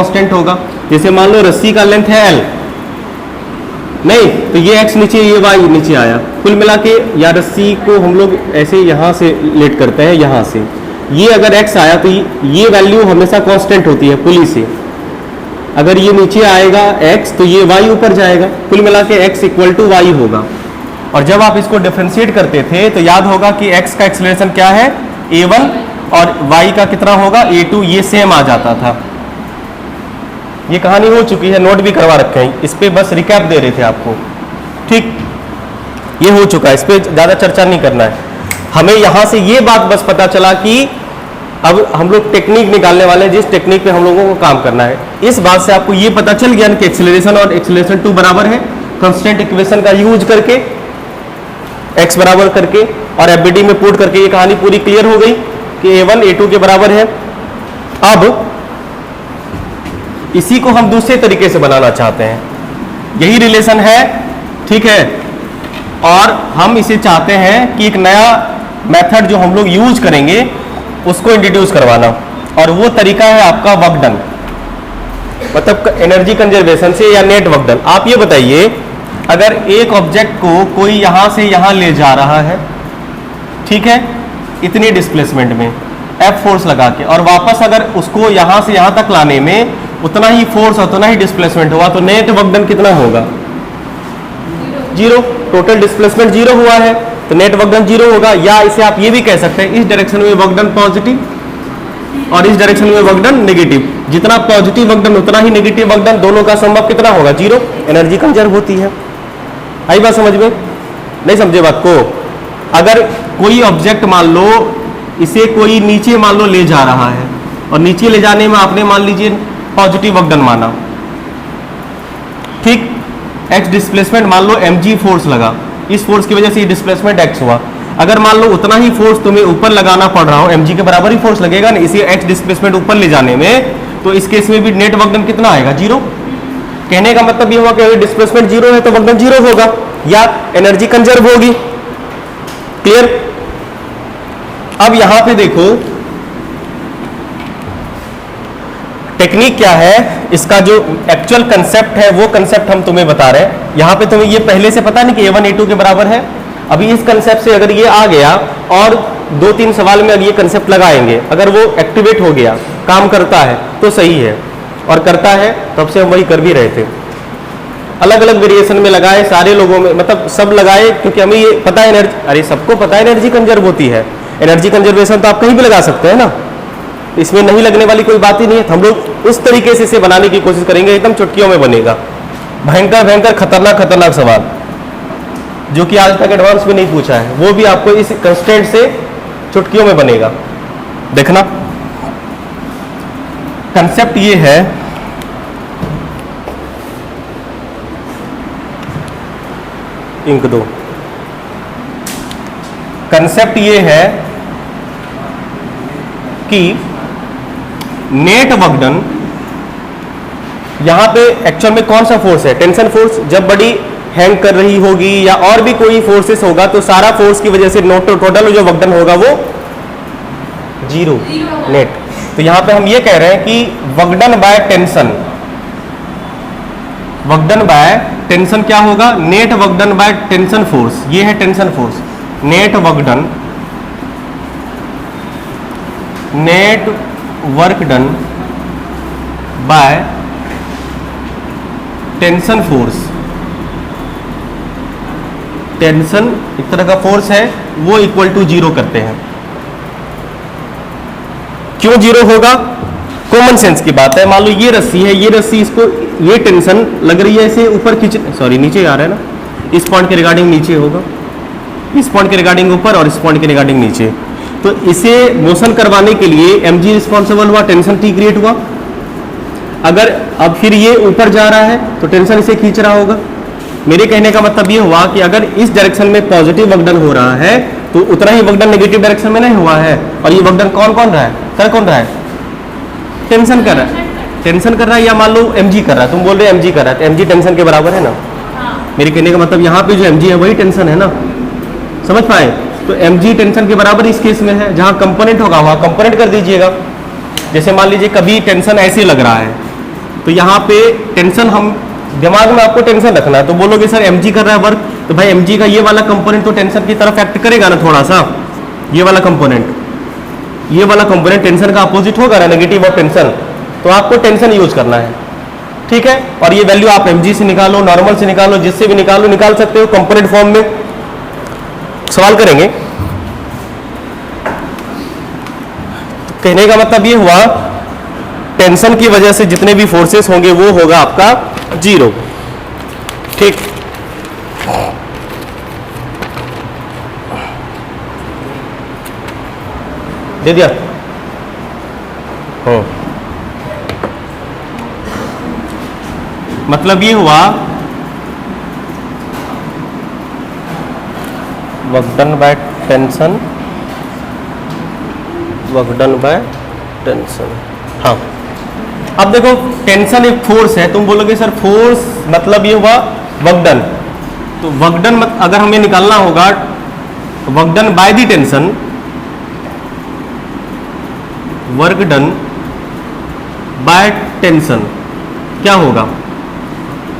Constant होगा। जैसे मान लो रस्सी का लेंथ है l, नहीं तो ये x नीचे ये y नीचे आया, कुल मिला के या रस्सी को हम लोग ऐसे यहाँ से लेट करते हैं, यहाँ से ये अगर x आया तो ये वैल्यू हमेशा कांस्टेंट होती है पुली से। अगर ये नीचे आएगा x तो ये y ऊपर जाएगा, कुल मिला के x इक्वल टू y होगा। और जब आप इसको डिफरेंशिएट करते थे तो याद होगा कि x का एक्सेलरेशन क्या है a1 और y का कितना होगा a2, ये सेम आ जाता था। ये कहानी हो चुकी है, नोट भी करवा रखे हैं, इस पे बस रिकैप दे रहे थे आपको, ठीक। ये हो चुका है, इस पे ज़्यादा चर्चा नहीं करना है हमें। यहाँ से ये बात बस पता चला कि अब हम लोग टेक्निक निकालने वाले हैं, जिस टेक्निक पे हम लोगों को काम करना है। इस बात से आपको ये पता चल गया कि एक्सेलरेशन और एक्सेलरेशन 2 बराबर है, कांस्टेंट इक्वेशन का यूज करके x बराबर करके और एफबीडी में पुट करके ये कहानी पूरी क्लियर हो गई कि a1 a2 के बराबर है। अब इसी को हम दूसरे तरीके से बनाना चाहते हैं, यही रिलेशन है, ठीक है। और हम इसे चाहते हैं कि एक नया मेथड जो हम लोग यूज करेंगे उसको इंट्रोड्यूस करवाना, और वो तरीका है आपका वर्क डन, मतलब एनर्जी कंजर्वेशन से या नेट वर्क डन। आप ये बताइए, अगर एक ऑब्जेक्ट को कोई यहां से यहां ले जा रहा है, ठीक है, इतनी डिस्प्लेसमेंट में F फोर्स लगा के, और वापस अगर उसको यहां से यहां तक लाने में उतना ही फोर्स उतना ही डिस्प्लेसमेंट हुआ, तो नेट वर्क डन कितना होगा? 0। टोटल डिस्प्लेसमेंट 0 हुआ है तो नेट वर्क डन 0 होगा। या इसे आप ये भी कह सकते हैं, इस डायरेक्शन में वर्क डन पॉजिटिव और इस डायरेक्शन में वर्क डन नेगेटिव। जितना पॉजिटिव वर्क डन उतना ही नेगेटिव वर्क डन, दोनों का सम कितना होगा? 0। एनर्जी कंजर्व होती है। आई बात समझ में? नहीं समझे बात को? अगर कोई ऑब्जेक्ट मान लो, इसे कोई नीचे मान लो ले जा रहा है, और नीचे ले जाने में आपने मान लीजिए पॉजिटिव वर्क डन माना, ठीक। x डिस्प्लेसमेंट मान लो mg फोर्स लगा, इस फोर्स की वजह से ये डिस्प्लेसमेंट x हुआ। अगर मान लो उतना ही फोर्स तुम्हें ऊपर लगाना पड़ रहा हो, mg के बराबर ही फोर्स लगेगा ना, इसे x डिस्प्लेसमेंट ऊपर ले जाने में, तो इस केस में भी नेट वर्क डन कितना आएगा? 0। कहने का मतलब ये हुआ कि अगर डिस्प्लेसमेंट 0 है तो वर्क डन 0 होगा, या एनर्जी कंजर्व होगी। क्लियर? अब यहां पे देखो टेक्निक क्या है, इसका जो एक्चुअल कंसेप्ट है वो कंसेप्ट हम तुम्हें बता रहे हैं। यहां पे तुम्हें ये पहले से पता नहीं कि a1 a2 के बराबर है। अभी इस कंसेप्ट से अगर ये आ गया और 2-3 सवाल में अगर ये कंसेप्ट लगाएंगे, अगर वो एक्टिवेट हो गया, काम करता है तो सही है, और करता है तब से हम वही कर भी रहे थे। अलग अलग वेरिएशन में लगाए, सारे लोगों में, मतलब सब लगाए, क्योंकि हमें ये पता है एनर्जी, अरे सबको पता है एनर्जी कंजर्व होती है। एनर्जी कंजर्वेशन तो आप कहीं भी लगा सकते हैं ना, इसमें नहीं लगने वाली कोई बात ही नहीं है। हम लोग उस तरीके से इसे बनाने की कोशिश करेंगे, एकदम चुटकियों में बनेगा। भयंकर भयंकर खतरनाक सवाल जो कि आज तक एडवांस में नहीं पूछा है, वो भी आपको इस कंस्टेंट से चुटकियों में बनेगा। देखना कंसेप्ट ये है, इंक दो। कंसेप्ट ये है कि नेट वर्क डन, यहां पे एक्चुअल में कौन सा फोर्स है? Tension force. जब बॉडी हैंग कर रही होगी या और भी कोई फोर्सेस होगा, तो सारा फोर्स की वजह से टोटल जो वर्क डन होगा वो 0 नेट। तो यहां पे हम ये कह रहे हैं कि work done by tension, work done by tension क्या होगा? Net work done by tension force. ये है tension force. Net work done, net work done by tension force. Tension एक तरह का फोर्स है, वो इक्वल टू 0 करते हैं। क्यों 0 होगा? कॉमन सेंस की बात है। मान लो ये रस्सी है, ये रस्सी, इसको ये टेंशन लग रही है, इसे ऊपर खींच, सॉरी नीचे आ रहा है ना, इस पॉइंट के रिगार्डिंग नीचे होगा, इस पॉइंट के रिगार्डिंग ऊपर और इस पॉइंट के रिगार्डिंग नीचे। तो इसे मोशन करवाने के लिए mg रिस्पॉन्सिबल हुआ, टेंशन T क्रिएट हुआ। अगर अब फिर ये ऊपर जा रहा है तो टेंशन इसे खींच रहा होगा। मेरे कहने का मतलब ये हुआ कि अगर इस डायरेक्शन में पॉजिटिव वर्क डन हो रहा है तो उतना ही वर्क डन नेगेटिव डायरेक्शन में नहीं हुआ है। और ये वर्क डन कौन कौन रहा है? कर कौन रहा है? टेंशन कर रहा है। टेंशन कर रहा है, या मान लो mg कर रहा है, तुम बोल रहे हो mg कर रहा है, तो mg टेंशन के बराबर है ना। मेरे कहने का मतलब यहाँ पे जो mg है वही टेंशन है ना, समझ पाए? तो mg टेंशन के बराबर इस केस में है। जहां कंपोनेंट होगा वहां कंपोनेंट कर दीजिएगा। जैसे मान लीजिए कभी टेंशन ऐसे लग रहा है, तो यहाँ पे टेंशन, हम दिमाग में आपको टेंशन रखना है। तो बोलोगे सर mg कर रहा है वर्क, तो भाई mg का ये वाला कंपोनेंट तो टेंशन की तरफ एक्ट करेगा ना थोड़ा सा। ये वाला कंपोनेंट टेंशन का अपोजिट होगा ना, नेगेटिव ऑफ टेंशन। तो आपको टेंशन यूज करना है, ठीक है। और ये वैल्यू आप mg से निकालो, नॉर्मल से निकालो, जिससे भी निकालो, निकाल सकते हो कंपोनेंट फॉर्म में। सवाल करेंगे। तो कहने का मतलब ये हुआ, टेंशन की वजह से जितने भी फोर्सेस होंगे वो होगा आपका 0, ठीक। दे दिया। मतलब ये हुआ वर्क डन बाय टेंशन, हाँ। अब देखो टेंशन एक फोर्स है, तुम बोलोगे सर फोर्स मतलब ये हुआ वर्क डन। तो वर्क डन अगर हमें निकालना होगा, work done by the tension, work done by tension क्या होगा?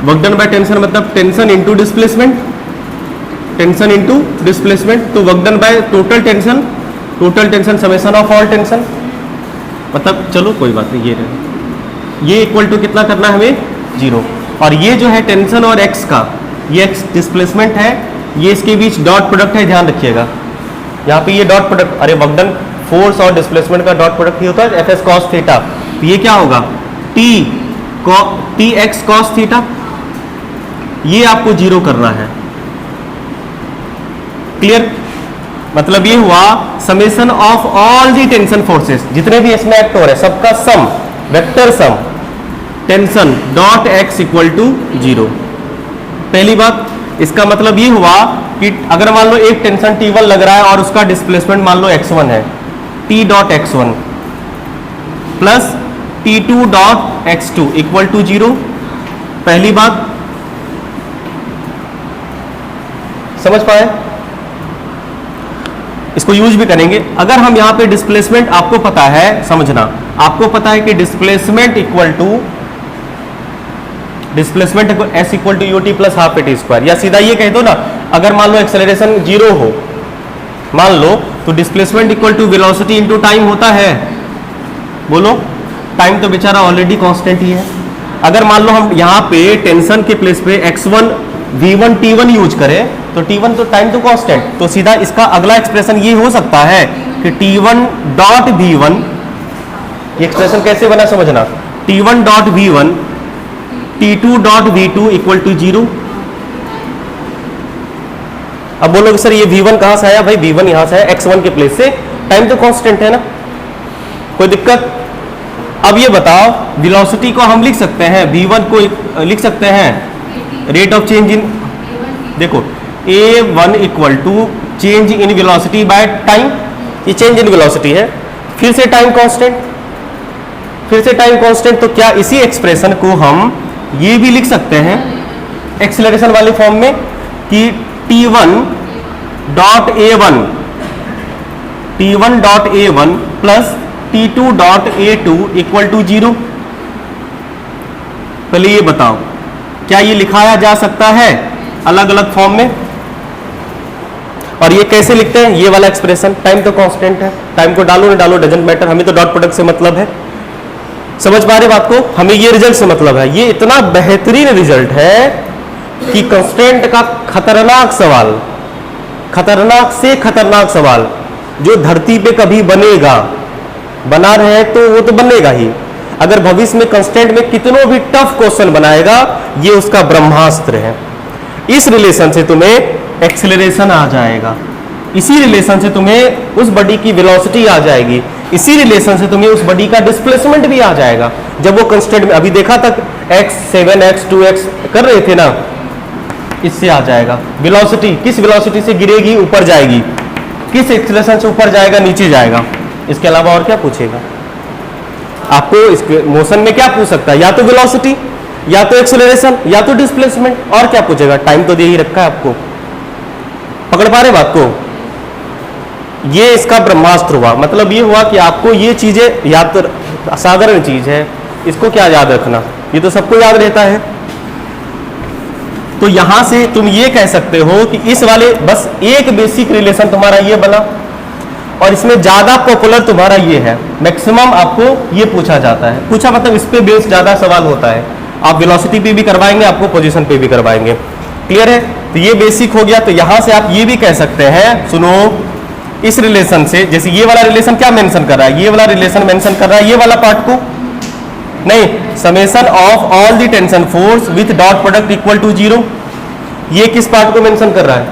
वर्क डन बाय टेंशन मतलब tension into displacement, tension into displacement. तो work done by total tension summation of all tension, मतलब चलो कोई बात नहीं, ये इक्वल टू कितना करना है हमें? 0। और ये जो है टेंशन और x का, ये x डिस्प्लेसमेंट है, ये इसके बीच डॉट प्रोडक्ट है, ध्यान रखिएगा। यहाँ पे ये डॉट प्रोडक्ट, अरे वर्क डन फोर्स और डिस्प्लेसमेंट का डॉट प्रोडक्ट ही होता है एफ एस कॉस थीटा। तो ये क्या होगा? T X cos theta. ये आपको 0 करना है, क्लियर? मतलब ये हुआ summation of all the tension forces, जितने भी इसमें एक्ट हो रहे हैं सबका sum, vector sum, tension dot X equal to 0। पहली बात, इसका मतलब ये हुआ कि अगर मान लो एक टेंशन T1 लग रहा है और उसका डिस्प्लेसमेंट मान लो x1 है, T dot x1 plus T2 dot x2 equal to 0। पहली बात समझ पाए? इसको यूज भी करेंगे। अगर हम यहां पे डिस्प्लेसमेंट, आपको पता है, समझना, आपको पता है कि displacement equal to s equal to ut plus half AT square, या सीधा ये कह दो ना, अगर मान लो एक्सेलरेशन 0 हो, मान लो, तो displacement equal to velocity into time होता है। बोलो, टाइम तो बेचारा ऑलरेडी कांस्टेंट ही है। अगर मान लो हम यहाँ पे टेंशन के प्लेस पे x1 v1 t1 यूज करें, तो t1 तो टाइम तो कांस्टेंट, तो सीधा इसका अगला एक्सप्रेशन ये हो सकता है कि t1 डॉट v1, ये एक्सप्रेशन कैसे बना समझना, t1 dot v1 t2 dot v2 equal to 0। अब बोलोगे सर ये v1 कहां से आया? भाई v1 यहां से आया x1 के प्लेस से, टाइम तो कांस्टेंट है ना, कोई दिक्कत? अब ये बताओ, वेलोसिटी को हम लिख सकते हैं, v1 को लिख सकते हैं रेट ऑफ चेंज इन, देखो a1 equal to change in velocity by time, ये चेंज इन वेलोसिटी है, फिर से टाइम कांस्टेंट, तो क्या इसी एक्सप्रेशन को हम ये भी लिख सकते हैं एक्सीलरेशन वाले फॉर्म में कि t1 dot a1 plus t2 dot a2 equal to 0। पहले ये बताओ, क्या ये लिखाया जा सकता है अलग अलग फॉर्म में? और ये कैसे लिखते हैं? ये वाला एक्सप्रेशन, टाइम तो कांस्टेंट है, टाइम को डालो ना डालो डजंट मैटर, हमें तो डॉट प्रोडक्ट से मतलब है। समझ पा रहे बात को? हमें ये रिजल्ट से मतलब है। ये इतना बेहतरीन रिजल्ट है कि कांस्टेंट का खतरनाक से खतरनाक सवाल जो धरती पे कभी बनेगा, बना रहे तो वो तो बनेगा ही, अगर भविष्य में कांस्टेंट में कितनों भी टफ क्वेश्चन बनाएगा, ये उसका ब्रह्मास्त्र है। इस रिलेशन से तुम्हें एक्सेलरेशन आ जाएगा, इसी रिलेशन से तुम्हें उस बॉडी की वेलोसिटी आ जाएगी, इसी रिलेशन से तुम्हें उस बॉडी का डिस्प्लेसमेंट भी आ जाएगा। जब वो कांस्टेंट में, अभी देखा तक x 7x 2x कर रहे थे ना, इससे आ जाएगा। वेलोसिटी किस वेलोसिटी से गिरेगी, ऊपर जाएगी, किस एक्सेलरेशन से ऊपर जाएगा, नीचे जाएगा। इसके अलावा और क्या पूछेगा आपको? इसके मोशन में क्या पूछ सकता है? या तो वेलोसिटी, या तो एक्सेलरेशन, या तो डिस्प्लेसमेंट, और क्या पूछेगा? टाइम तो दे ही रखा है आपको। पकड़ पा रहे बात को? ये इसका ब्रह्मास्त्र हुआ। मतलब ये हुआ कि आपको ये चीजें याद, साधारण चीज है, इसको क्या याद रखना, ये तो सबको याद रहता है। तो यहां से तुम ये कह सकते हो कि इस वाले बस एक बेसिक रिलेशन तुम्हारा ये बना, और इसमें ज्यादा पॉपुलर तुम्हारा ये है। मैक्सिमम आपको ये पूछा जाता है, पूछा मतलब इस पे बेस ज्यादा सवाल होता है। आप वेलोसिटी पे भी करवाएंगे, आपको पोजीशन पे भी करवाएंगे। क्लियर है? तो ये बेसिक हो गया। तो यहां से आप ये भी कह सकते हैं, सुनो, इस रिलेशन से, जैसे ये वाला रिलेशन क्या मेंशन कर रहा है, ये वाला रिलेशन मेंशन कर रहा है ये वाला पार्ट को, नहीं, summation of all the tension force with dot product equal to 0। ये किस पार्ट को मेंशन कर रहा है?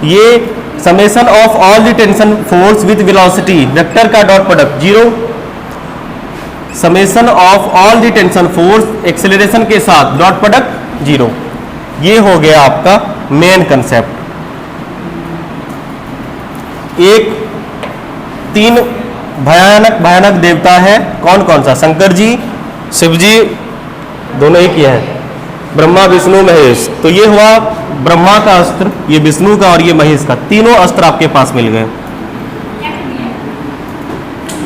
ये summation of all the tension force with velocity vector का dot product 0, summation of all the tension force acceleration के साथ डॉट प्रोडक्ट 0। ये हो गया आपका मेन कंसेप्ट। एक 3 भयानक भयानक देवता है, कौन कौन सा? शंकर जी, शिव जी, दोनों एक ही है, ब्रह्मा विष्णु महेश। तो ये हुआ ब्रह्मा का अस्त्र, ये विष्णु का और ये महेश का, तीनों अस्त्र आपके पास मिल गए।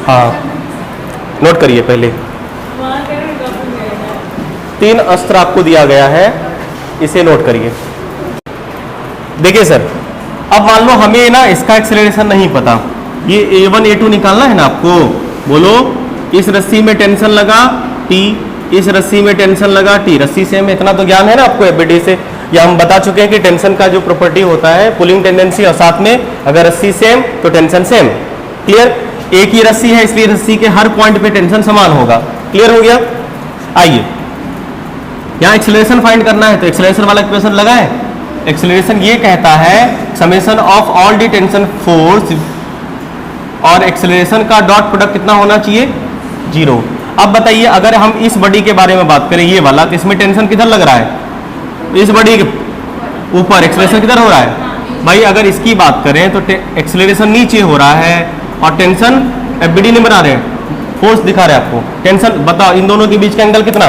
हाँ, नोट करिए पहले, 3 अस्त्र आपको दिया गया है, इसे नोट करिए। देखिए सर, अब मान लो हमें ना इसका एक्सेलरेशन नहीं पता, ये A1 A2 निकालना है ना आपको। बोलो, इस रस्सी में टेंशन लगा T, इस रस्सी में टेंशन लगा T, रस्सी सेम, इतना तो ज्ञान है ना आपको एफबीडी से, या हम बता चुके हैं कि टेंशन का जो प्रॉपर्टी होता है पुलिंग टेंडेंसी, और साथ में अगर रस्सी सेम तो टेंशन सेम। क्लियर? एक ही रस्सी है इसलिए रस्सी के हर पॉइंट पे टेंशन समान होगा। क्लियर हो गया? आइए, यहाँ एक्सेलरेशन फाइंड करना है, तो एक्सेलरेशन वाला इक्वेशन लगाए। एक्सेलरेशन ये कहता है summation of all the tension force, और एक्सेलरेशन का डॉट प्रोडक्ट कितना होना चाहिए? 0। अब बताइए, अगर हम इस बॉडी के बारे में बात करें, ये वाला, तो इसमें टेंशन किधर लग रहा है? इस बॉडी के ऊपर। एक्सेलरेशन किधर हो रहा है भाई? अगर इसकी बात करें तो एक्सेलरेशन नीचे हो रहा है, और टेंशन एफबीडी नहीं बना रहे, फोर्स दिखा रहे आपको। टेंशन बताओ, इन दोनों के बीच का एंगल कितना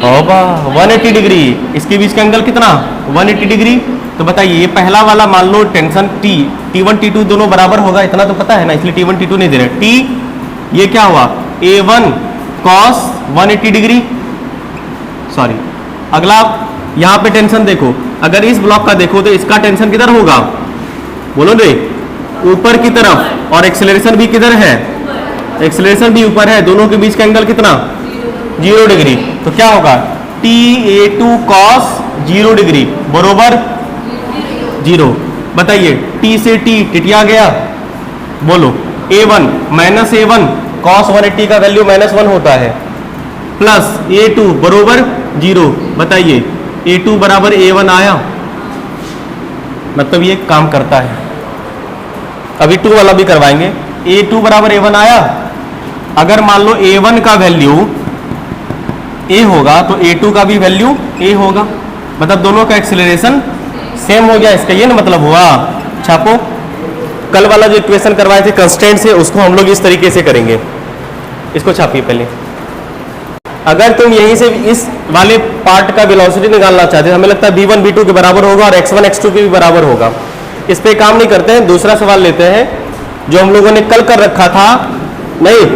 होगा? 180 डिग्री। इसके बीच का एंगल कितना? 180 डिग्री। तो बताइए, ये पहला वाला मान लो टेंशन T1 T2 दोनों बराबर होगा, इतना तो पता है ना, इसलिए T1 T2 नहीं दे रहे। T ये क्या हुआ? A1 cos 180 degree. सॉरी, अगला यहाँ पे टेंशन देखो, अगर इस ब्लॉक का देखो तो इसका टेंशन किधर होगा? बोलो दे, ऊपर की तरफ, और एक्सेलरेशन भी किधर है? एक्सेलरेशन भी ऊपर है, दोनों के बीच का एंगल कितना? 0 डिग्री। तो क्या होगा? TA2 cos 0 डिग्री बरोबर 0। बताइए, T से T टिटिया गया, बोलो A1 माइनस A1 cos 180 का वैल्यू -1 होता है, प्लस A2 बरोबर 0। बताइए, A2 बराबर A1 आया, मतलब ये काम करता है। अभी 2 वाला भी करवाएंगे। A2 बराबर A1 आया। अगर मान लो A1 का वैल्यू A होगा तो A2 का भी वैल्यू A होगा, मतलब दोनों का एक्सेलरेशन सेम हो गया। इसका ये ना मतलब हुआ। छापो, कल वाला जो इक्वेशन करवाए थे कंस्टेंट से, उसको हम लोग इस तरीके से करेंगे। इसको छापिए पहले। अगर तुम यहीं से इस वाले पार्ट का वेलोसिटी निकालना चाहते हो, हमें लगता है V1 V2 के बराबर होगा और X1 X2 के भी बराबर होगा। इस पे काम नहीं करते हैं, दूसरा सवाल लेते हैं जो हम लोगों ने कल कर रखा था, नहीं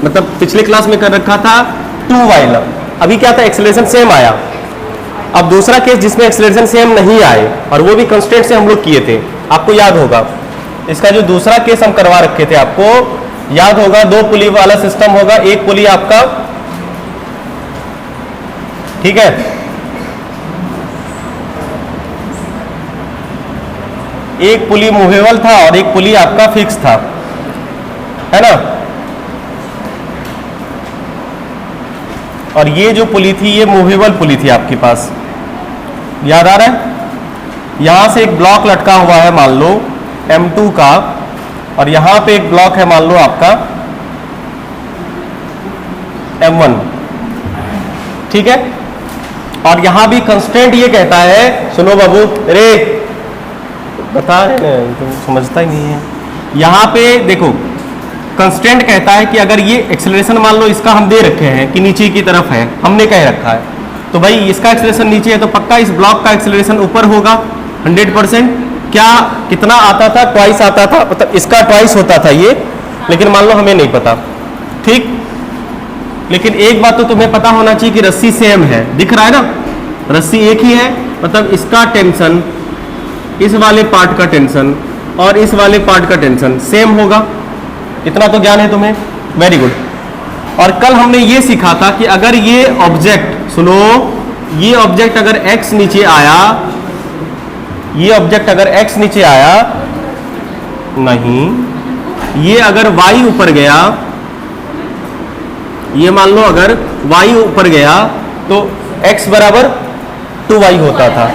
मतलब पिछले क्लास में कर रखा था 2 वाइल। अभी क्या था? एक्सेलरेशन सेम आया। अब दूसरा केस जिसमें एक्सेलरेशन सेम नहीं आए, और वो भी कंस्टेंट से हम लोग किए थे, आपको याद होगा। इसका जो दूसरा केस हम करवा रखे थे, आपको याद होगा, 2 पुली वाला सिस्टम होगा। एक पुली आपका, ठीक है, एक पुली मूवेबल था और एक पुली आपका फिक्स था, है ना। और ये जो पुली थी, ये मूवेबल पुली थी आपके पास, याद आ रहा है। यहां से एक ब्लॉक लटका हुआ है मान लो M2 का, और यहां पे एक ब्लॉक है मान लो आपका M1, ठीक है। और यहां भी कंस्टेंट ये कहता है, सुनो बाबू, रे बता रहे तुम समझता ही नहीं है। यहां पे देखो, कंस्टेंट कहता है कि अगर ये एक्सेलरेशन मान लो इसका हम दे रखे हैं कि नीचे की तरफ है, हमने कह रखा है, तो भाई इसका एक्सेलरेशन नीचे है तो पक्का इस ब्लॉक का एक्सेलरेशन ऊपर होगा 100%। क्या कितना आता था? ट्वाइस आता था, मतलब इसका ट्वाइस होता था ये, लेकिन मान लो हमें नहीं पता, ठीक। लेकिन एक बात तो तुम्हें पता होना चाहिए कि रस्सी सेम है, दिख रहा है ना, रस्सी एक ही है, मतलब इसका टेंशन, इस वाले पार्ट का टेंशन और इस वाले पार्ट का टेंशन सेम होगा। इतना तो ज्ञान है तुम्हें, वेरी गुड। और कल हमने ये सीखा था कि अगर ये ऑब्जेक्ट, सुनो, ये ऑब्जेक्ट अगर x नीचे आया, ये ऑब्जेक्ट अगर x नीचे आया, नहीं, ये अगर y ऊपर गया, ये मान लो अगर y ऊपर गया तो x बराबर 2y होता था।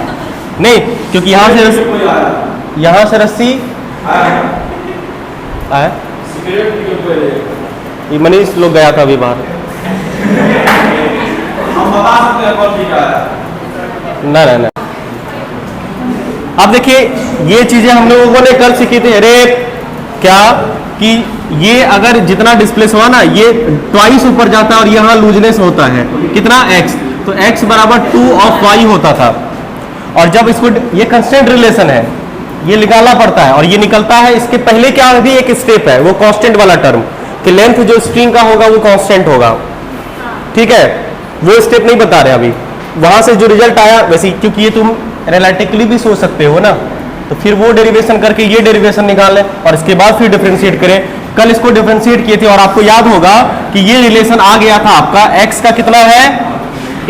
नहीं, क्योंकि यहां से रस्सी आया, ये मनीष लोग गया था अभी बाहर, हम बता सकते हैं कौन लिखा है। ना ना ना, अब देखिए ये चीजें हम लोगों ने कल सीखी थी। अरे क्या कि ये अगर जितना डिस्प्लेस हुआ ना, ये ट्वाइस ऊपर जाता है और यहाँ लूजनेस होता है कितना x, तो x बराबर 2 ऑफ y होता था। और जब इसको, ये कंस्टेंट रिलेशन है, ये निकालना पड़ता है और ये निकलता है। इसके पहले क्या भी एक स्टेप है, वो कांस्टेंट वाला टर्म कि लेंथ जो स्ट्रिंग का होगा वो कांस्टेंट होगा, ठीक है, वो स्टेप नहीं बता रहे अभी। वहां से जो रिजल्ट आया वैसे, क्योंकि ये तुम एनालिटिकली भी सोच सकते हो ना, तो फिर वो डेरिवेशन करके ये डेरिवेशन निकाल लें और इसके बाद फिर डिफरेंशिएट करें। कल इसको डिफरेंशिएट किए थे और आपको याद होगा कि ये रिलेशन आ गया था आपका, x का कितना है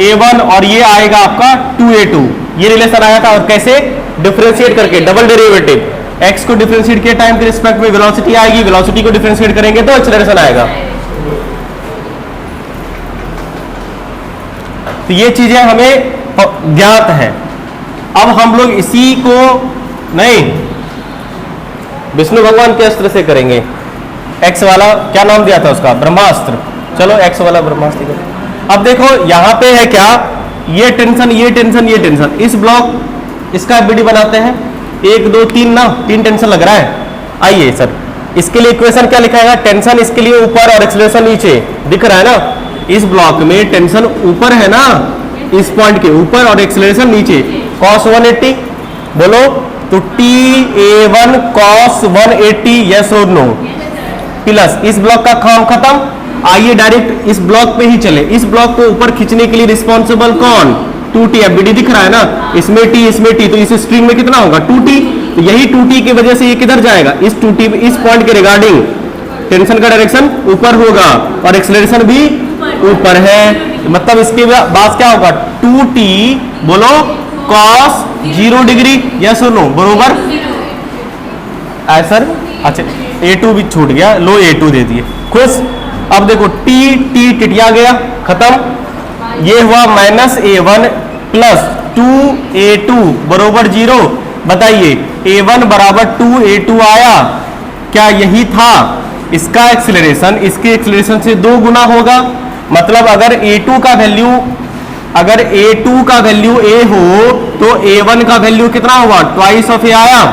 a1 और ये आएगा आपका 2a2, ये रिलेशन आया था। और कैसे डिफरेंशिएट करके, डबल डेरिवेटिव, x को डिफरेंशिएट किए टाइम के रिस्पेक्ट में वेलोसिटी आएगी, वेलोसिटी को डिफरेंशिएट करेंगे तो एक्सेलरेशन आएगा। तो ये चीजें हमें ज्ञात है। अब हम लोग इसी को नहीं विष्णु भगवान के अस्त्र से करेंगे। एक्स वाला क्या नाम दिया था उसका, ब्रह्मास्त्र। चलो एक्स वाला ब्रह्मास्त्र करें। अब देखो यहाँ पे है क्या, ये टेंशन, ये टेंशन, ये टेंशन, इस ब्लॉक इसका एफबीडी बनाते हैं, 1 2 3 ना, 3 टेंशन लग रहा है। आइए सर, इसके लिए इक्वेशन क्या लिखाएगा, टेंशन इसके लिए ऊपर और एक्सेलरेशन नीचे, दिख रहा है ना। इस ब्लॉक में टेंशन ऊपर है ना, इस पॉइंट के ऊपर, और एक्सेलरेशन नीचे, cos 180 बोलो तो ta1 cos 180, यस और नो, प्लस इस ब्लॉक का काम खत्म। आइए डायरेक्ट इस ब्लॉक पे ही चले। इस ब्लॉक को ऊपर खींचने के लिए रिस्पॉन्सिबल कौन, 2t, एफबीडी दिख रहा है ना, इसमें t, इसमें t, तो इस स्ट्रिंग में कितना होगा 2t, तो यही 2t की वजह से ये किधर जाएगा, इस 2t, इस पॉइंट के रिगार्डिंग टेंशन का डायरेक्शन ऊपर होगा और एक्सेलरेशन भी ऊपर है। मतलब इसके बाद क्या होगा, 2t बोलो cos 0 डिग्री, यस और नो, बरोबर सर। अच्छा a2 भी छूट गया, लो a2 दे दिए, खुश। अब देखो t टिटिया गया, खत्म। ये हुआ -a1 प्लस 2a2 बरोबर 0। बताइए a1 बराबर 2a2 आया क्या, यही था इसका एक्सेलरेशन, इसके एक्सेलरेशन से 2 गुना होगा। मतलब अगर a2 का वैल्यू, अगर a2 का वैल्यू a हो तो a1 का वैल्यू कितना होगा, ट्वाइस ऑफ a आया,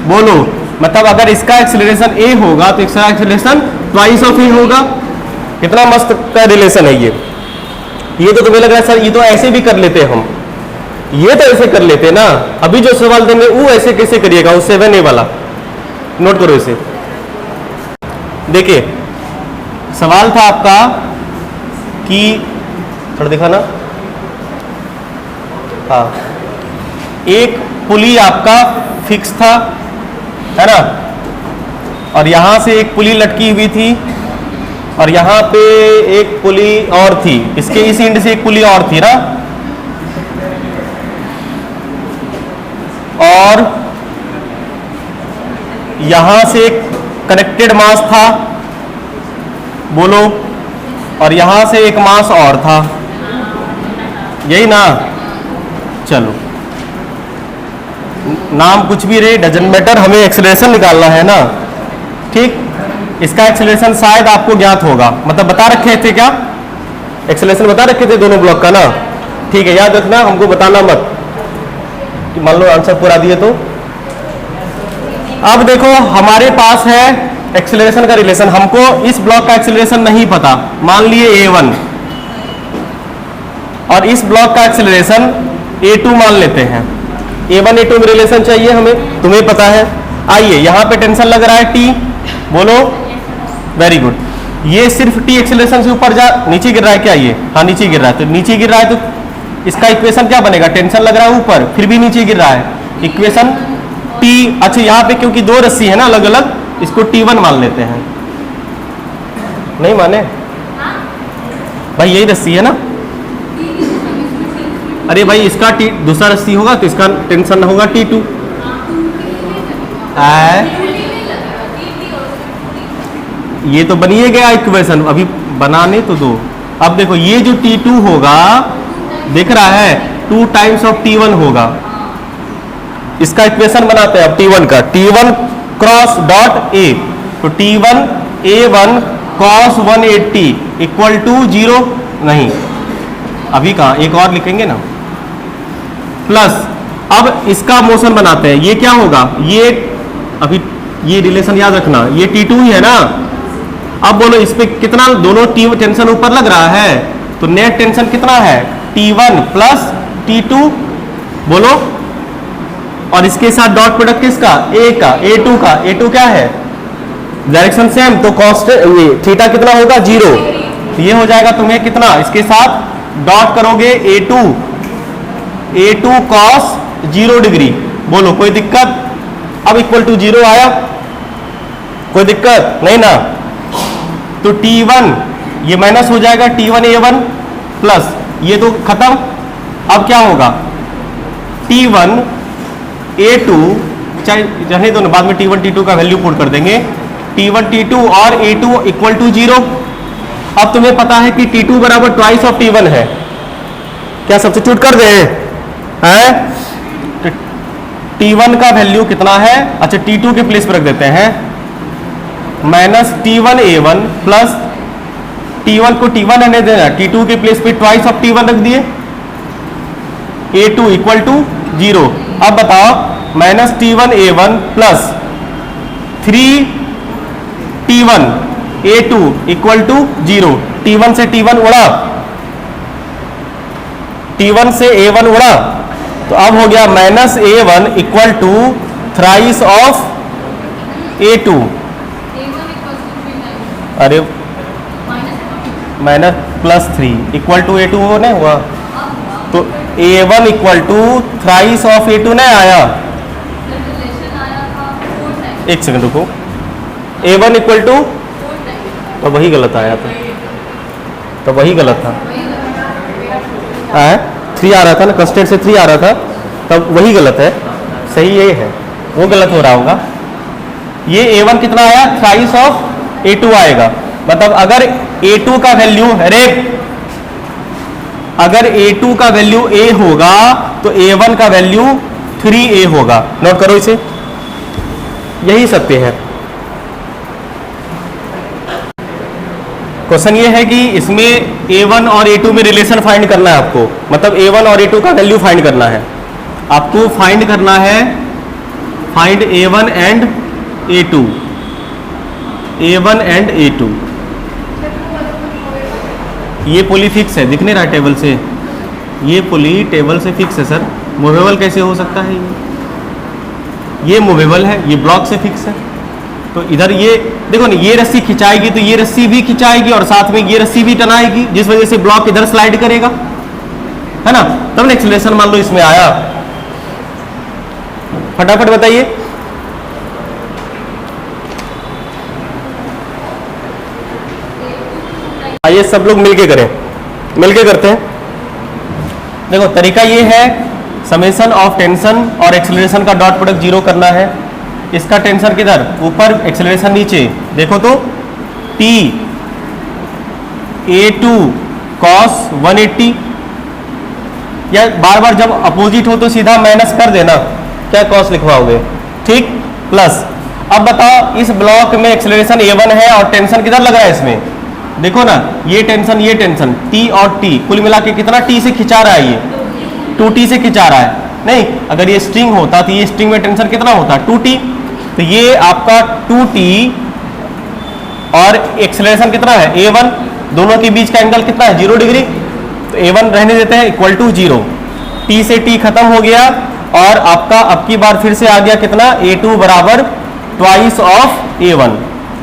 बोलो। मतलब अगर इसका एक्सेलरेशन a होगा तो इसका एक्सेलरेशन ट्वाइस ऑफ a होगा। कितना मस्त का रिलेशन है ये तो तुम्हें लग रहा है सर ये तो ऐसे भी कर लेते हम, ये तो ऐसे कर लेते ना। अभी जो सवाल देंगे वो ऐसे कैसे करिएगा, वो 7a वाला, नोट करो इसे। देखिए सवाल था आपका कि थोड़ा दिखाना, हाँ, एक पुली आपका फिक्स था, है ना, और यहां से एक पुली लटकी हुई थी और यहां पे एक पुली और थी, इसके इस एंड से एक पुली और थी ना, और यहां से एक कनेक्टेड मास था, बोलो, और यहां से एक मास और था, यही ना। चलो नाम कुछ भी रहे, डजंट मैटर, हमें एक्सेलरेशन निकालना है ना, ठीक। इसका एक्सेलरेशन शायद आपको ज्ञात होगा, मतलब बता रखे थे क्या, एक्सेलरेशन बता रखे थे दोनों ब्लॉक का ना, ठीक है, याद रखना, हमको बताना मत कि मान लो आंसर पूरा दिए तो। अब देखो हमारे पास है एक्सेलरेशन का रिलेशन, हमको इस ब्लॉक का एक्सेलरेशन नहीं पता, मान लिए a1, और इस ब्लॉक का एक्सेलरेशन a2 मान लेते हैं। a1 a2 में रिलेशन चाहिए हमें, तुम्हें पता है। आइए यहां पे टेंशन लग रहा है t, बोलो, वेरी गुड। ये सिर्फ टी एक्सेलरेशन से ऊपर जा नीचे गिर रहा है क्या ये? हाँ नीचे गिर रहा है, तो नीचे गिर रहा है तो इसका इक्वेशन क्या बनेगा? टेंशन लग रहा है ऊपर, फिर भी नीचे गिर रहा है, इक्वेशन टी। अच्छा यहाँ पे क्योंकि दो रस्सी है ना अलग अलग, इसको T1 मान लेते हैं। नहीं माने भाई, यही रस्सी है ना? अरे भाई इसका टी दूसरा रस्सी होगा तो इसका टेंशन होगा T2। ये तो बनिए गया इक्वेशन, अभी बनाने तो दो। अब देखो ये जो T2 होगा दिख रहा है 2 टाइम्स ऑफ T1 होगा। इसका इक्वेशन बनाते हैं अब T1 का, T1 क्रॉस डॉट A, तो T1 A1 cos 180 equal to 0 नहीं, अभी कहाँ, एक और लिखेंगे ना, प्लस अब इसका मोशन बनाते हैं। ये क्या होगा? ये अभी ये रिलेशन याद रखना, ये T2 ही है ना। अब बोलो इस पे कितना, दोनों टी टेंशन ऊपर लग रहा है तो नेट टेंशन कितना है? T1 प्लस T2 बोलो, और इसके साथ डॉट प्रोडक्ट किसका? A का, A2 का। A2 क्या है? डायरेक्शन सेम, तो कांस्टेंट ये थीटा कितना होगा? 0। तो ये हो जाएगा तुम्हें कितना, इसके साथ डॉट करोगे A2 cos 0 डिग्री। बोलो कोई दिक्कत? अब इक्वल टू 0 आया, कोई दिक्कत नहीं ना? तो T1 ये माइनस हो जाएगा, T1 A1 प्लस ये तो खत्म। अब क्या होगा? T1 A2, चाहे रहने दो ना, बाद में T1 T2 का वैल्यू पुट कर देंगे, T1 T2 और A2 इक्वल टू 0। अब तुम्हें पता है कि T2 बराबर ट्वाइस ऑफ T1 है, क्या सब्स्टिट्यूट कर दे हैं? तो T1 का वैल्यू कितना है? अच्छा T2 के प्लेस पर रख देते हैं, minus T1 A1 plus T1 को T1 रहने देना, T2 के प्लेस पे ट्वाइस ऑफ T1 रख दिए, A2 इक्वल टू 0। अब बताओ minus T1 A1 plus 3T1 A2 equal to 0। T1 से T1 उड़ा, T1 से A1 उड़ा, तो अब हो गया minus A1 equal to thrice of A2। अरे minus plus 3 equal to A2 वो नहीं हुआ, तो A1 equal to thrice of A2 नहीं आया। एक सेकंड रुको, A1 इक्वल टू, तो वही गलत आया था, तो वही गलत था, 3 आ रहा था ना, कंस्टेंट से 3 आ रहा था, तब वही गलत है, सही ये है, वो गलत हो रहा होगा। ये A1 कितना आया? थ्राइस ऑफ A2 आएगा। मतलब अगर A2 का वैल्यू, अरे अगर A2 का वैल्यू A होगा तो A1 का वैल्यू 3A होगा। नोट करो इसे, यही सत्य है। क्वेश्चन ये है कि इसमें A1 और A2 में रिलेशन फाइंड करना है आपको, मतलब A1 और A2 का वैल्यू फाइंड करना है आपको। फाइंड करना है, find A1 and A2, A1 and A2। ये पुली फिक्स है, दिख नहीं रहा टेबल से, ये पुली टेबल से फिक्स है सर, मूवेबल कैसे हो सकता है? ये मूवेबल है, ये ब्लॉक से फिक्स है। तो इधर ये देखो ना, ये रस्सी खिंचाएगी तो ये रस्सी भी खिंचाएगी और साथ में ये रस्सी भी टनाएगी, जिस वजह से ब्लॉक इधर स्लाइड करेगा, है ना? तब एक्सेलरेशन मान लो इसमें आया। फटाफट बताइए। आइए सब लोग मिलके करें, मिलके करते हैं। देखो तरीका ये है, समेशन ऑफ टेंशन और एक्सेलरेशन का डॉट प्रोडक्ट 0 करना है। इसका टेंशन किधर? ऊपर, एक्सेलरेशन नीचे। देखो तो T A2 cos 180, या बार बार जब अपोजिट हो तो सीधा माइनस कर देना, क्या cos लिखवाओगे, ठीक, प्लस। अब बताओ इस ब्लॉक में एक्सेलरेशन A1 है और टेंशन किधर लगा है इसमें? देखो ना, ये टेंशन T और T कुल मिला के कितना T से खिंचा रहा है? ये 2T से खिंचा रहा है। नहीं, अगर ये स्ट्रिंग होता तो ये स्ट्रिंग में टेंशन कितना होता? 2T। तो ये आपका 2T और एक्सेलरेशन कितना है? A1। दोनों के बीच का एंगल कितना है? 0 डिग्री। तो A1 रहने देते हैं इक्वल टू 0। T से T खत्म हो गया और आपका अब की बार फिर से आ गया कितना? A2 बराबर ट्वाइस ऑफ A1।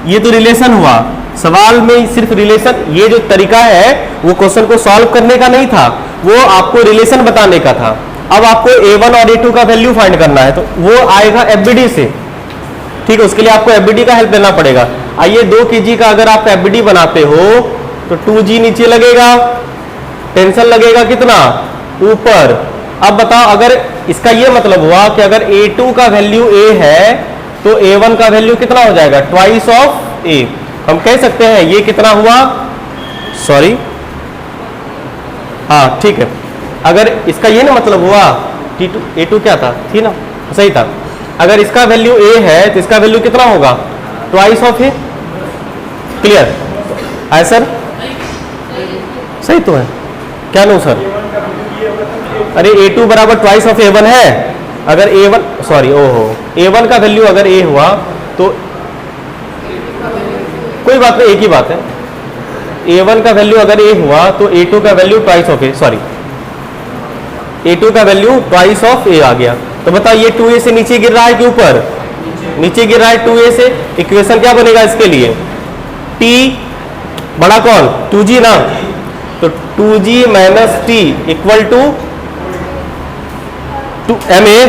ये तो रिलेशन हुआ। सवाल में सिर्फ रिलेशन, ये जो तरीका है वो क्वेश्चन को सॉल्व करने का नहीं था, वो आपको रिलेशन बताने का था। अब आपको A1 और A2 का वैल्यू फाइंड करना है, तो वो आएगा FBD से। ठीक है, उसके लिए आपको FBD का हेल्प लेना पड़ेगा। आइए 2 kg का अगर आप FBD बनाते हो तो 2G नीचे लगेगा, टेंशन लगेगा कितना, ऊपर। अब बताओ, अगर इसका ये मतलब हुआ कि अगर A2 का वैल्यू A है तो A1 का वैल्यू कितना हो जाएगा, ट्वाइस ऑफ A। हम कह सकते हैं ये कितना हुआ, सॉरी, हाँ ठीक है, अगर इसका ये ना मतलब हुआ T2 A2 क्या था, थी ना, सही था। अगर इसका वैल्यू A है तो इसका वैल्यू कितना होगा, ट्वाइस ऑफ A। क्लियर है सर? सही तो है, क्या नो सर? अरे A2 बराबर ट्वाइस ऑफ A1 है। अगर A1 सॉरी ओहो A1 का वैल्यू अगर A हुआ तो कोई बात नहीं, एक ही बात है। A1 का वैल्यू अगर A हुआ तो A2 का value twice of A, sorry A2 का वैल्यू ट्वाइस ऑफ A आ गया। तो बताओ ये 2A से नीचे गिर रहा है कि ऊपर, नीचे गिर रहा है 2A से। इक्वेशन क्या बनेगा इसके लिए, T बड़ा कौन, 2G ना, तो 2G minus T equal to MA।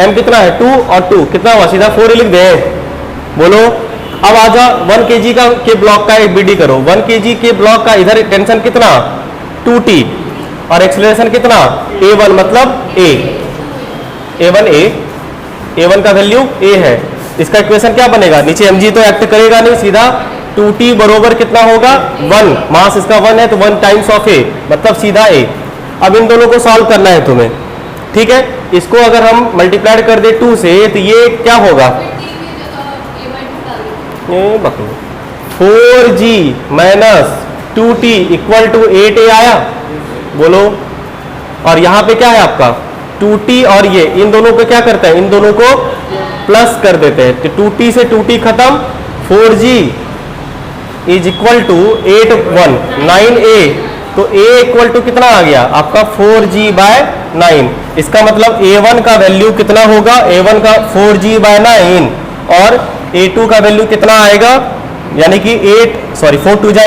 M कितना है 2 और 2 कितना हुआ, सीधा 4 लिख दे, बोलो। अब आ जाओ 1 kg का के ब्लॉक का FBD करो। 1 kg के ब्लॉक का इधर टेंशन कितना 2T और एक्सीलरेशन कितना A1 मतलब A, A1 A, A1 का वैल्यू A है। इसका इक्वेशन क्या बनेगा, नीचे mg तो एक्ट करेगा नहीं, सीधा 2T बरोबर कितना होगा 1, मास इसका 1 है तो 1 टाइम्स ऑफ A मतलब सीधा A। अब इन दोनों को सॉल्व करना है तुम्हें, ठीक है। इसको अगर हम मल्टीप्लाइड कर दे 2 से तो ये क्या होगा, 4G minus 2T equal to 8A आया, बोलो। और यहाँ पे क्या है आपका 2T और ये इन दोनों को क्या करते हैं, इन दोनों को प्लस कर देते हैं, तो 2T से 2T खत्म, 4G is equal to 8 1 9A, तो A इक्वल टू कितना आ गया आपका 4G बाय 9। इसका मतलब A1 का वैल्यू कितना होगा, A1 का 4G बाय 9 और A2 का वैल्यू कितना आएगा, यानी कि 4 2 जा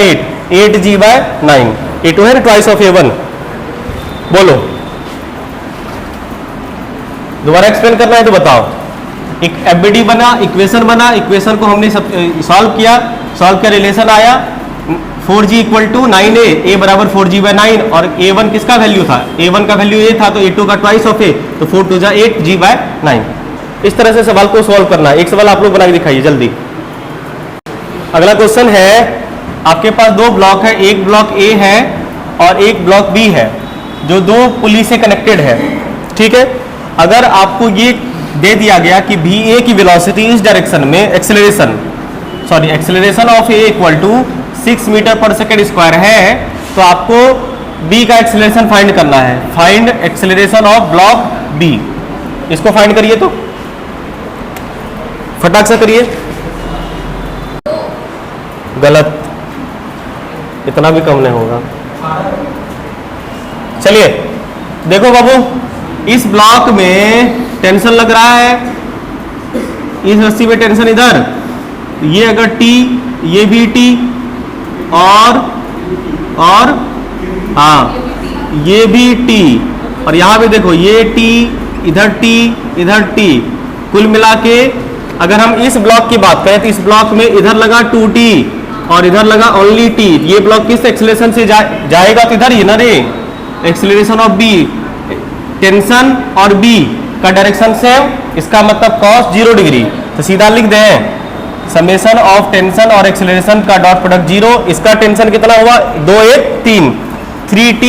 8G बाय 9। A2 है ना ट्वाइस ऑफ A1, बोलो। दोबारा एक्सप्लेन करना है तो बताओ। एक FBD बना, इक्वेशन बना, इक्वेशन को हमने सॉल्व किया, रिलेशन आया 4G equal to 9A, A बराबर 4G बाय 9 और A1 किसका वैल्यू था, A1 का वैल्यू A था तो A2 का ट्वाइस ऑफ A, तो 4 2 जा 8G बाय 9। इस तरह से सवाल को सॉल्व करना है। एक सवाल आप लोग बना के दिखाइए जल्दी। अगला क्वेश्चन है, आपके पास 2 ब्लॉक है, एक ब्लॉक A है और एक ब्लॉक B है जो 2 पुली से कनेक्टेड है, ठीक है। अगर आपको ये दे दिया गया कि BA की वेलोसिटी इस डायरेक्शन में acceleration of A equal to 6 metre per second square है, तो आपको B का एक्सेलरेशन फाइंड करना है। Find acceleration of block B, इसको फाइंड करिए तो फटाक से करिए। गलत, इतना भी कम नहीं होगा। चलिए देखो बाबू, इस ब्लॉक में टेंशन लग रहा है, इस रस्सी में टेंशन इधर, ये अगर T, ये भी T और हाँ ये भी T और यहाँ भी देखो ये T, इधर T, कुल मिला के अगर हम इस ब्लॉक की बात करें तो इस ब्लॉक में इधर लगा 2T और इधर लगा ओनली T। ये ब्लॉक किस एक्सेलरेशन से जाएगा तो इधर ही ना रे, एक्सेलरेशन ऑफ B, टेंशन और B का डायरेक्शन सेम, इसका मतलब cos 0 डिग्री। तो सीधा लिख दें समेशन ऑफ टेंशन और एक्सेलरेशन का डॉट प्रोडक्ट 0। इसका टेंशन कितना हुआ 2 1 3, 3T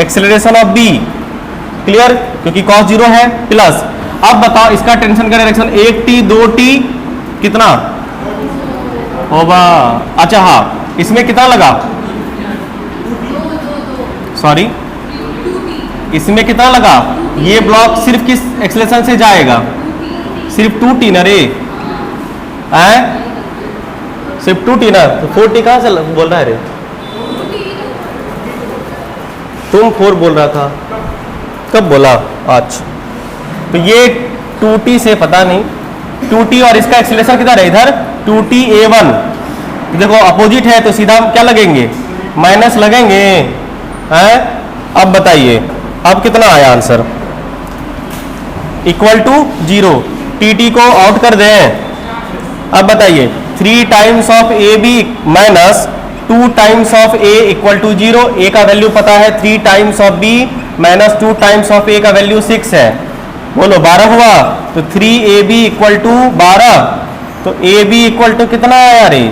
acceleration of B, clear, क्योंकि cos 0 है प्लस। अब बताओ इसका टेंशन का डायरेक्शन 1T 2T कितना होगा, अच्छा हाँ इसमें कितना लगा, सॉरी इसमें कितना लगा, ये ब्लॉक सिर्फ किस एक्सेलरेशन से जाएगा, सिर्फ 2T ना रे, सिर्फ 2T ना, तो 4T कहाँ से बोल रहा है रे, तुम 4 बोल रहा था, कब बोला आज। तो ये 2T से पता नहीं 2T और इसका एक्सेलरेशन किधर है, इधर 2T A1 देखो अपोजिट है तो सीधा हम क्या लगेंगे, माइनस लगेंगे हैं। अब बताइए अब कितना आया आंसर, इक्वल टू 0। टी को आउट कर दें। अब बताइए 3 times of A B minus 2 times of A equal to 0। A का वैल्यू पता है, 3 times of B minus 2 times of A का वैल्यू 6 है। बोलो 12 हुआ, तो 3ab इक्वल टू 12, तो ए बी इक्वल टू कितना आया रे,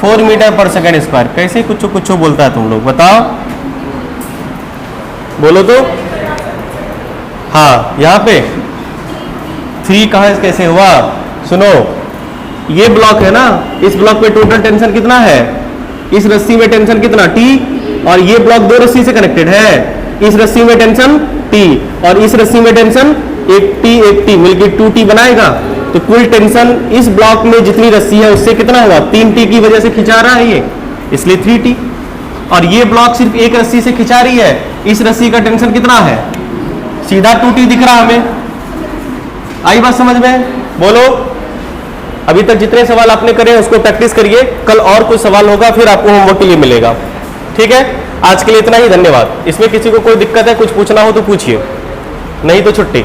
4 मीटर पर सेकेंड स्क्वायर। कैसे कुछ कुछ बोलता है तुम लोग, बताओ बोलो तो। हाँ यहाँ पे 3 कहाँ कैसे हुआ, सुनो ये ब्लॉक है ना, इस ब्लॉक पे टोटल टेंशन कितना है, इस रस्सी में टेंशन कितना T, और ये ब्लॉक 2 रस्सी से कनेक्टेड है, इस रस्सी में टेंशन T और इस रस्सी में टेंशन एक T मिलकर 2T बनाएगा। तो कुल टेंशन इस ब्लॉक में जितनी रस्सी है उससे कितना हुआ, 3T की वजह से खिंचा रहा है ये, इसलिए 3T। और ये ब्लॉक सिर्फ एक रस्सी से खिंचा रही है, इस रस्सी का टेंशन कितना है, सीधा 2T दिख रहा हमें। आई बात समझ में, बोलो। अभी तक जितने सवाल आपने करे उसको प्रैक्टिस करिए, कल और कुछ सवाल होगा फिर आपको होमवर्क के लिए मिलेगा। ठीक है, आज के लिए इतना ही, धन्यवाद। इसमें किसी को कोई दिक्कत है, कुछ पूछना हो तो पूछिए, नहीं तो छुट्टी।